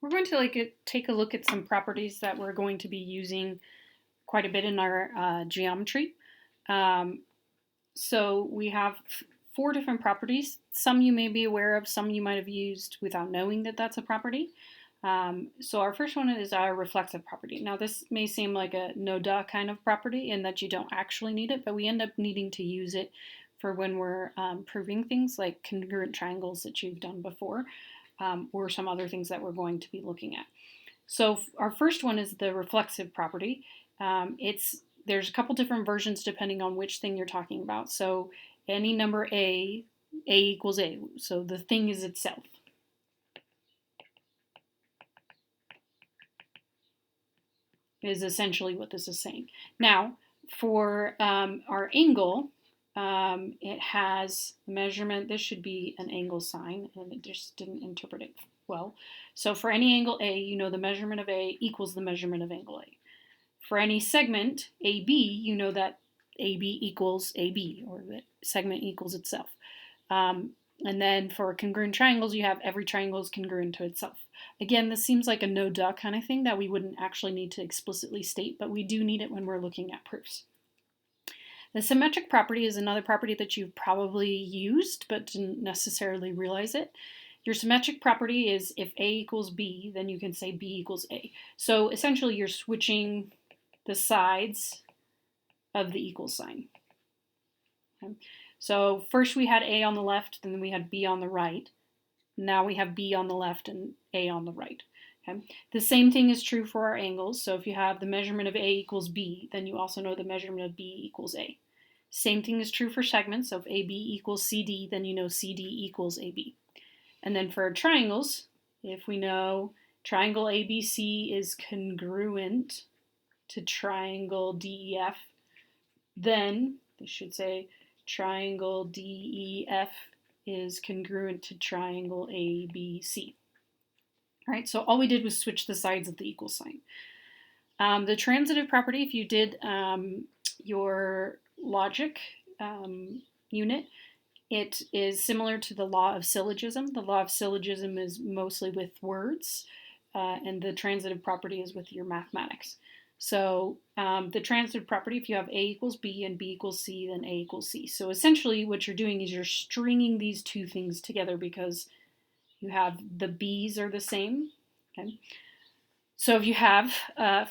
we're going to take a look at some properties that we're going to be using quite a bit in our geometry. So we have 4 different properties. Some you may be aware of, some you might have used without knowing that that's a property. So our first one is our reflexive property. Now this may seem like a no-duh kind of property in that you don't actually need it, but we end up needing to use it for when we're proving things like congruent triangles that you've done before, or some other things that we're going to be looking at. So our first one is the reflexive property. There's a couple different versions depending on which thing you're talking about. So any number A equals A. So the thing is itself. Is essentially what this is saying. Now, for our angle, it has measurement. This should be an angle sign, and it just didn't interpret it well. So for any angle A, you know the measurement of A equals the measurement of angle A. For any segment AB, you know that AB equals AB, or that segment equals itself. And then for congruent triangles, you have every triangle is congruent to itself. Again, this seems like a no-duh kind of thing that we wouldn't actually need to explicitly state, but we do need it when we're looking at proofs. The symmetric property is another property that you've probably used but didn't necessarily realize it. Your symmetric property is if A equals B, then you can say B equals A. So essentially you're switching the sides of the equal sign. Okay. So first we had A on the left, then we had B on the right. Now we have B on the left and A on the right. Okay. The same thing is true for our angles. So if you have the measurement of A equals B, then you also know the measurement of B equals A. Same thing is true for segments. So if AB equals CD, then you know CD equals AB. And then for our triangles, if we know triangle ABC is congruent to triangle DEF, then this should say triangle DEF is congruent to triangle ABC. All right, so all we did was switch the sides of the equal sign. The transitive property, if you did your logic unit, it is similar to the law of syllogism. The law of syllogism is mostly with words, and the transitive property is with your mathematics. So the transitive property, if you have A equals B and B equals C, then A equals C. So essentially what you're doing is you're stringing these two things together because you have the B's are the same. Okay? So if you have,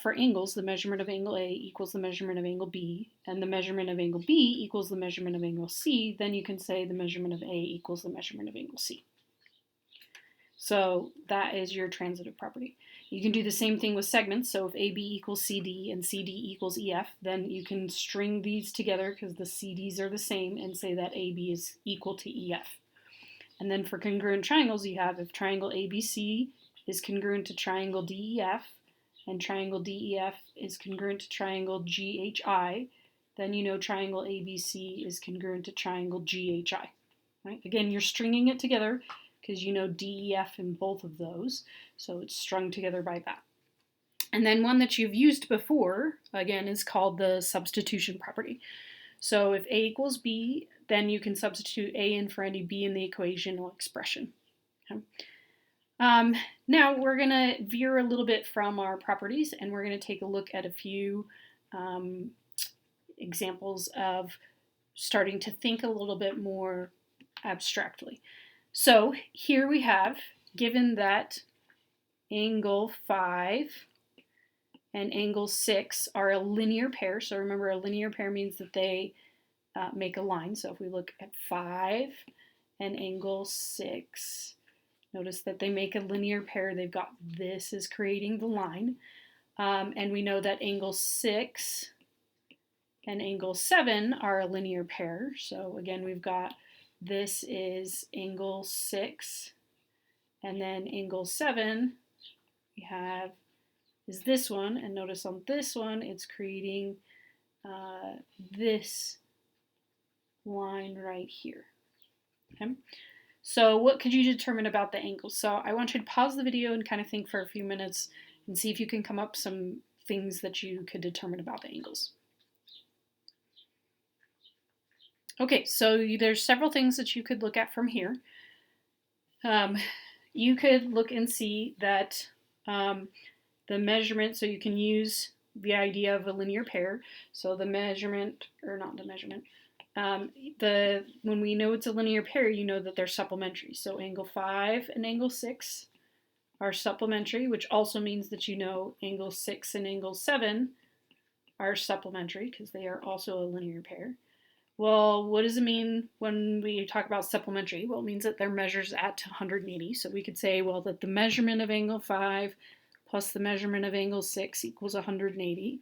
for angles, the measurement of angle A equals the measurement of angle B, and the measurement of angle B equals the measurement of angle C, then you can say the measurement of A equals the measurement of angle C. So that is your transitive property. You can do the same thing with segments. So if AB equals CD and CD equals EF, then you can string these together because the CDs are the same and say that AB is equal to EF. And then for congruent triangles, you have if triangle ABC is congruent to triangle DEF and triangle DEF is congruent to triangle GHI, then you know triangle ABC is congruent to triangle GHI. Right? Again, you're stringing it together because you know DEF in both of those, so it's strung together by that. And then one that you've used before, again, is called the substitution property. So if A equals B, then you can substitute A in for any B in the equation or expression. Okay. Now we're going to veer a little bit from our properties, and we're going to take a look at a few examples of starting to think a little bit more abstractly. So here we have, given that angle 5 and angle 6 are a linear pair, so remember a linear pair means that they make a line. So if we look at 5 and angle 6, notice that they make a linear pair. They've got this is creating the line. And we know that angle 6 and angle 7 are a linear pair. So again, we've got this is angle 6, and then angle 7 we have is this one, and notice on this one it's creating this line right here. Okay? So what could you determine about the angles? So I want you to pause the video and kind of think for a few minutes and see if you can come up some things that you could determine about the angles. Okay, so there's several things that you could look at from here. You could look and see that The measurement, so you can use the idea of a linear pair. So the measurement, or not the measurement, when we know it's a linear pair, you know that they're supplementary. So angle 5 and angle 6 are supplementary, which also means that you know angle 6 and angle 7 are supplementary because they are also a linear pair. Well, what does it mean when we talk about supplementary? Well, it means that their measures at 180. So we could say, well, that the measurement of angle 5 plus the measurement of angle 6 equals 180. You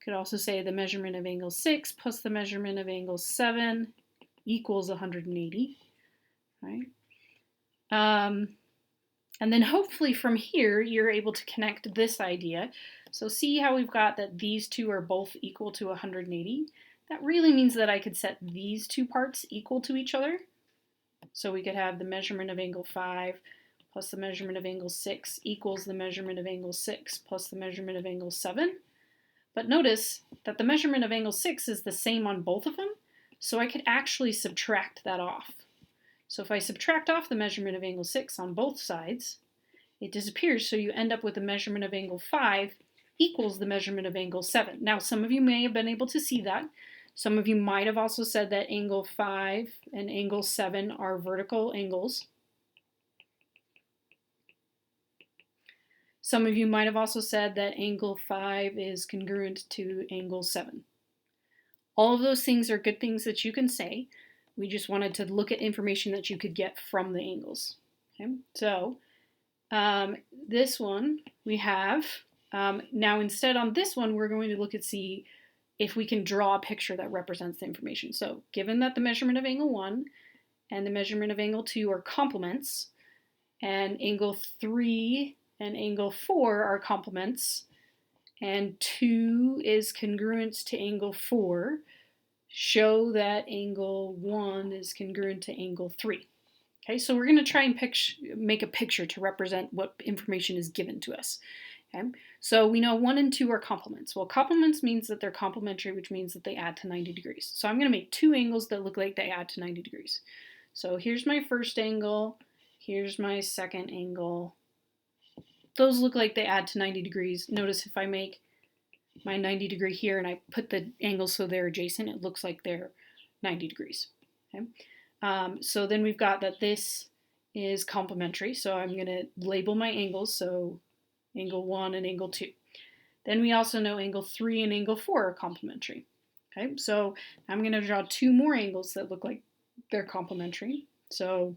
could also say the measurement of angle 6 plus the measurement of angle 7 equals 180, right? And then hopefully from here, you're able to connect this idea. So see how we've got that these two are both equal to 180? That really means that I could set these two parts equal to each other. So we could have the measurement of angle 5 plus the measurement of angle 6 equals the measurement of angle 6 plus the measurement of angle 7. But notice that the measurement of angle 6 is the same on both of them, so I could actually subtract that off. So if I subtract off the measurement of angle 6 on both sides, it disappears, so you end up with the measurement of angle 5 equals the measurement of angle 7. Now, some of you may have been able to see that. Some of you might have also said that angle 5 and angle 7 are vertical angles. Some of you might have also said that angle 5 is congruent to angle 7. All of those things are good things that you can say. We just wanted to look at information that you could get from the angles. Okay? So this one we have. Now instead on this one, we're going to look at see if we can draw a picture that represents the information. So given that the measurement of angle 1 and the measurement of angle 2 are complements, and angle 3 and angle 4 are complements, and 2 is congruent to angle 4, show that angle 1 is congruent to angle 3. Okay, so we're going to try and make a picture to represent what information is given to us. Okay, so we know 1 and 2 are complements. Well, complements means that they're complementary, which means that they add to 90 degrees. So I'm going to make two angles that look like they add to 90 degrees. So here's my first angle, here's my second angle. Those look like they add to 90 degrees. Notice if I make my 90 degree here and I put the angles so they're adjacent, it looks like they're 90 degrees. Okay? So then we've got that this is complementary. So I'm going to label my angles. So angle 1 and angle 2. Then we also know angle 3 and angle 4 are complementary. Okay, so I'm going to draw two more angles that look like they're complementary. So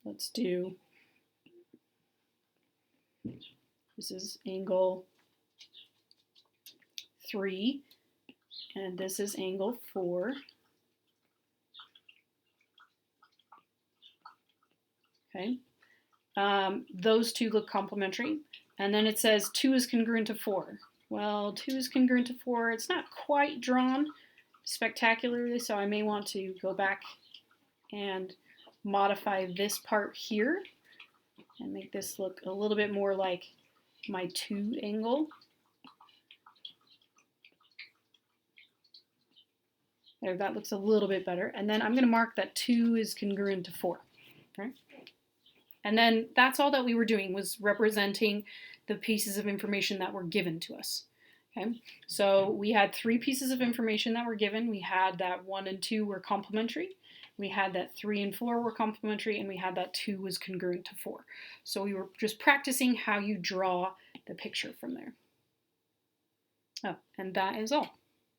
let's do, this is angle 3, and this is angle 4. Okay, those two look complementary. And then it says 2 is congruent to 4. Well, 2 is congruent to 4. It's not quite drawn spectacularly, so I may want to go back and modify this part here and make this look a little bit more like my 2 angle. There, that looks a little bit better. And then I'm going to mark that 2 is congruent to 4. Okay? And then that's all that we were doing, was representing the pieces of information that were given to us. Okay, so we had 3 pieces of information that were given. We had that 1 and 2 were complementary. We had that 3 and 4 were complementary, and we had that 2 was congruent to 4. So we were just practicing how you draw the picture from there. Oh, and that is all.